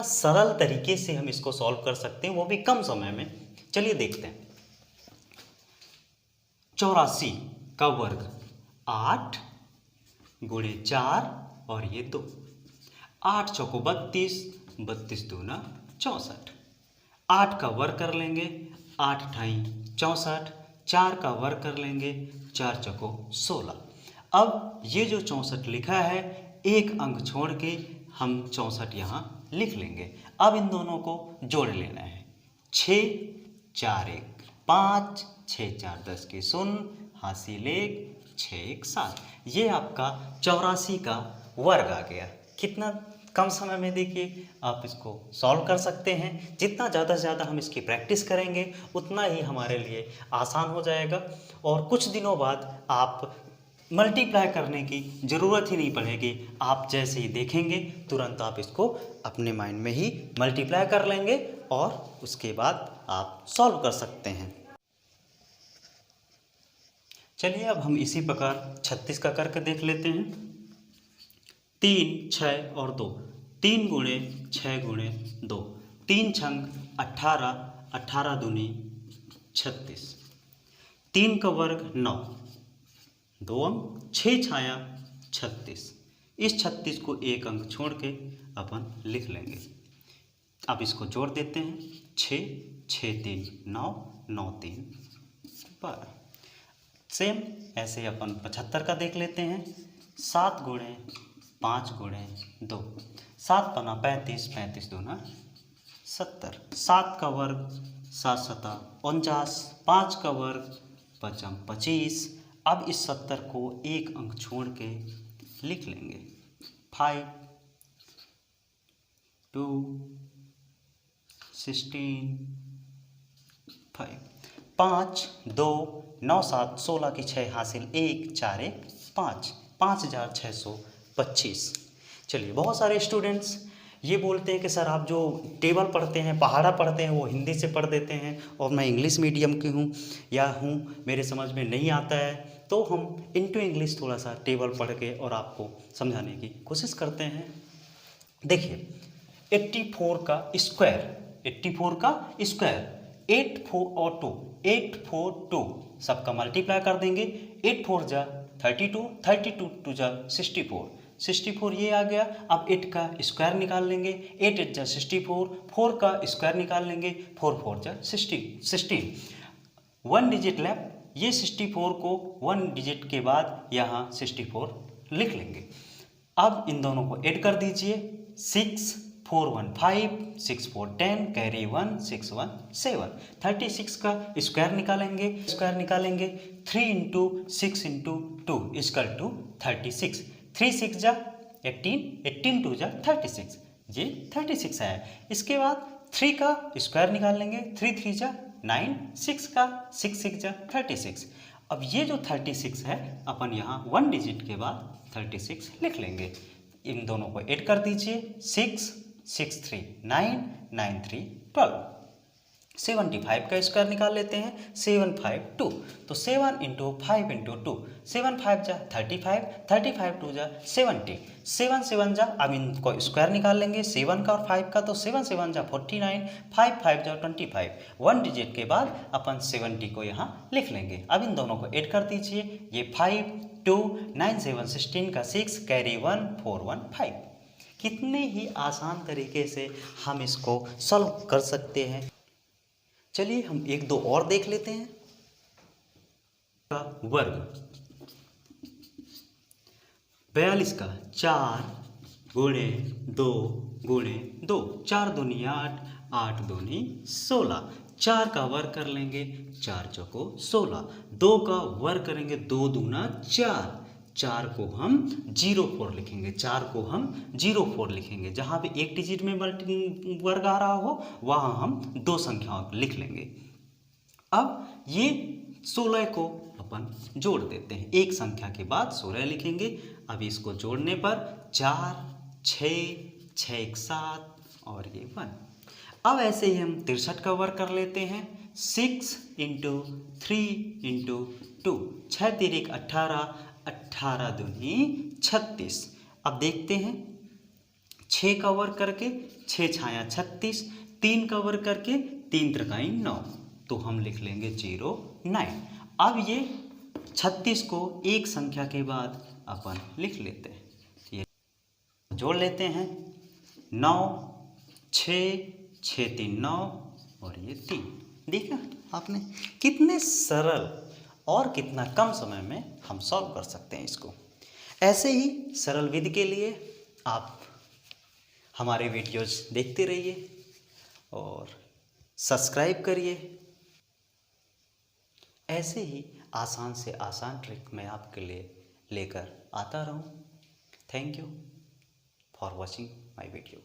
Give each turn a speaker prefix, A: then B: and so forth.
A: कितना सरल तरीके से हम इसको सॉल्व कर सकते हैं, वो भी कम समय में। चलिए देखते हैं। 84 का वर्ग 8 गुणे 4 और ये 2। 8 चौको 32, 32 दूना 64। 8 का वर्ग कर लेंगे, 8 ठाई 64। 4 का वर्ग कर लेंगे, 4 चौको 16। अब ये जो 64 लिखा है, एक अंक छोड़ के हम 64 यहाँ लिख लेंगे। अब इन दोनों को जोड़ लेना है। 6 4 1 5, 6 4 10 के 0, हासिल 1, 6 1 7। ये आपका 84 का वर्ग आ गया। कितना कम समय में देखिए आप इसको सॉल्व कर सकते हैं। जितना ज़्यादा से ज़्यादा हम इसकी प्रैक्टिस करेंगे उतना ही हमारे लिए आसान हो जाएगा, और कुछ दिनों बाद आप मल्टीप्लाई करने की ज़रूरत ही नहीं पड़ेगी। आप जैसे ही देखेंगे तुरंत आप इसको अपने माइंड में ही मल्टीप्लाई कर लेंगे और उसके बाद आप सॉल्व कर सकते हैं। चलिए अब हम इसी प्रकार 36 का करके देख लेते हैं। 3 6 और 2, 3 गुणे 6 गुणे 2, 3 छंग 18, 18 दूनी 36। 3 का वर्ग 9, 2 अंक 6 छाया 36। इस 36 को एक अंक छोड़ के अपन लिख लेंगे। अब इसको जोड़ देते हैं। 6 6 3 9, 9 3 12। सेम ऐसे अपन 75 का देख लेते हैं। 7 गुणे 5 गुणे 2, 7 पना 35, 35 दूना 70। 7 का वर्ग 7 सता 49, 5 का वर्ग 5 25। अब इस 70 को एक अंक छोड़ के लिख लेंगे। 5 2 16 5। 5 2 9 7 16 की 6, हासिल 1 4 1 5, 5625। चलिए, बहुत सारे स्टूडेंट्स ये बोलते हैं कि सर आप जो टेबल पढ़ते हैं, पहाड़ा पढ़ते हैं, वो हिंदी से पढ़ देते हैं और मैं इंग्लिश मीडियम की हूँ, मेरे समझ में नहीं आता है। तो हम इनटू इंग्लिश थोड़ा सा टेबल पढ़ के और आपको समझाने की कोशिश करते हैं। देखिए, 84 का स्क्वायर, 84 का स्क्वायर 8 4 और 2, 8 4 2 सबका मल्टीप्लाई कर देंगे। 8 4 जा 32, 32 2 जा 64, 64 ये आ गया। अब 8 का स्क्वायर निकाल लेंगे। 8 8 जा 64, 4 का स्क्वायर निकाल लेंगे। 4 4 जा 16। 1 डिजिट लेफ्ट। ये 64 को 1 डिजिट के बाद यहाँ 64 लिख लेंगे। अब इन दोनों को ऐड कर दीजिए। 6 4 1 5, 6 4 10, कैरी 1 6 1 7। 36 का स्क्वायर निकालेंगे। 3 इंटू 6 इंटू 2 इक्वल टू 36। 3 6 जा 18, 18 2 जा 36, ये 36 है। इसके बाद 3 का स्क्वायर निकाल लेंगे। 3 3 जा 9, 6 का 6 6 जा 36। अब ये जो 36 है अपन यहाँ 1 डिजिट के बाद 36 लिख लेंगे। इन दोनों को ऐड कर दीजिए। 6 6 3 9, 9 3 12। 75 का स्क्वायर निकाल लेते हैं। 7 5 2, तो 7 इंटू 5 इंटू 2, 7 5 जा 35, 35 2 जा 70, 7 7 जा, अब इनको स्क्वायर निकाल लेंगे 7 का और 5 का, तो 7 7 जा 49, 5 5 जा 25। 1 डिजिट के बाद अपन 70 को यहाँ लिख लेंगे। अब इन दोनों को ऐड कर दीजिए। ये 5 2 9 7 16 का 6, कैरी 1 4 1 5। कितने ही आसान तरीके से हम इसको सॉल्व कर सकते हैं। चलिए हम एक दो और देख लेते हैं। का वर्ग 42 का 4 गुणे 2 गुणे 2, 4 दूनी 8, 8 दूनी 16। 4 का वर्ग कर लेंगे, 4 चौको 16। 2 का वर्ग करेंगे, 2 दूना 4। 4 को हम 04 लिखेंगे, 4 को हम 04 लिखेंगे। जहाँ पे एक डिजिट में वर्ग आ रहा हो वहाँ हम 2 संख्याओं को लिख लेंगे। अब ये 16 को अपन जोड़ देते हैं। एक संख्या के बाद 16 लिखेंगे। अब इसको जोड़ने पर 4 6 6 1 7 और ये 1। अब ऐसे ही हम 63 का वर्ग कर लेते हैं। 6 इंटू 3 इंटू 2, 6 3 1 18, 18 दूनी 36। अब देखते हैं 6 कवर करके 6 छाया 36, 3 कवर करके 3 त्रिकाई 9, तो हम लिख लेंगे 0 9। अब ये 36 को एक संख्या के बाद अपन लिख लेते हैं, ये जोड़ लेते हैं 9 6 6 3 9 और ये 3। देखा आपने कितने सरल और कितना कम समय में हम सॉल्व कर सकते हैं इसको। ऐसे ही सरल विधि के लिए आप हमारे वीडियोस देखते रहिए और सब्सक्राइब करिए। ऐसे ही आसान से आसान ट्रिक मैं आपके लिए लेकर आता रहूं। Thank you for watching my video.